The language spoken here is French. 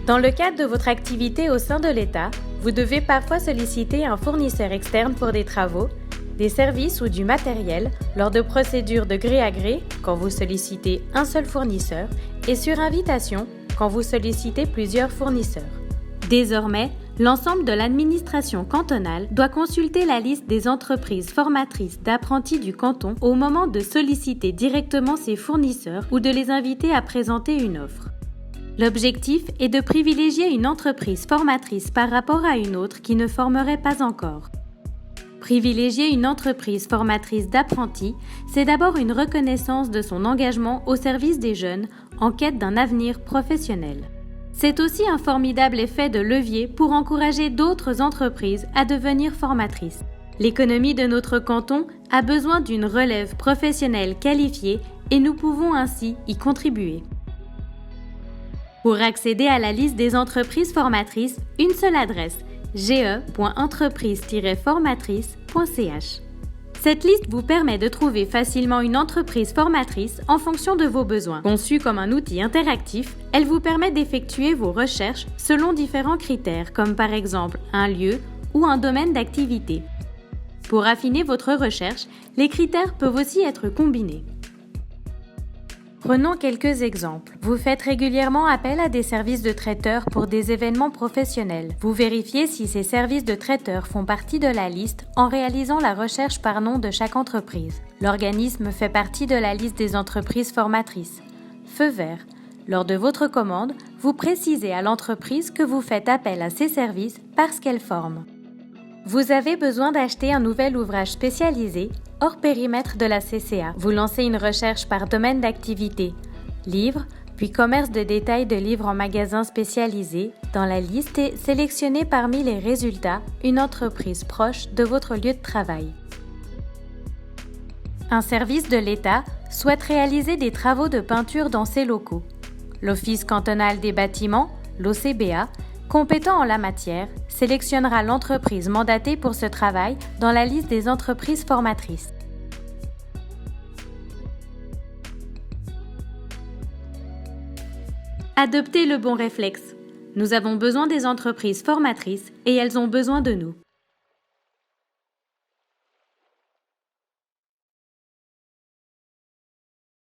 Dans le cadre de votre activité au sein de l'État, vous devez parfois solliciter un fournisseur externe pour des travaux, des services ou du matériel lors de procédures de gré à gré quand vous sollicitez un seul fournisseur et sur invitation quand vous sollicitez plusieurs fournisseurs. Désormais, l'ensemble de l'administration cantonale doit consulter la liste des entreprises formatrices d'apprentis du canton au moment de solliciter directement ses fournisseurs ou de les inviter à présenter une offre. L'objectif est de privilégier une entreprise formatrice par rapport à une autre qui ne formerait pas encore. Privilégier une entreprise formatrice d'apprentis, c'est d'abord une reconnaissance de son engagement au service des jeunes en quête d'un avenir professionnel. C'est aussi un formidable effet de levier pour encourager d'autres entreprises à devenir formatrices. L'économie de notre canton a besoin d'une relève professionnelle qualifiée et nous pouvons ainsi y contribuer. Pour accéder à la liste des entreprises formatrices, une seule adresse, ge.entreprise-formatrice.ch. Cette liste vous permet de trouver facilement une entreprise formatrice en fonction de vos besoins. Conçue comme un outil interactif, elle vous permet d'effectuer vos recherches selon différents critères, comme par exemple un lieu ou un domaine d'activité. Pour affiner votre recherche, les critères peuvent aussi être combinés. Prenons quelques exemples. Vous faites régulièrement appel à des services de traiteurs pour des événements professionnels. Vous vérifiez si ces services de traiteurs font partie de la liste en réalisant la recherche par nom de chaque entreprise. L'organisme fait partie de la liste des entreprises formatrices. Feu vert. Lors de votre commande, vous précisez à l'entreprise que vous faites appel à ces services parce qu'elle forme. Vous avez besoin d'acheter un nouvel ouvrage spécialisé hors périmètre de la CCA. Vous lancez une recherche par domaine d'activité, livres, puis commerce de détail de livres en magasin spécialisé dans la liste et sélectionnez parmi les résultats une entreprise proche de votre lieu de travail. Un service de l'État souhaite réaliser des travaux de peinture dans ses locaux. L'Office cantonal des bâtiments, l'OCBA, compétent en la matière, sélectionnera l'entreprise mandatée pour ce travail dans la liste des entreprises formatrices. Adoptez le bon réflexe. Nous avons besoin des entreprises formatrices et elles ont besoin de nous.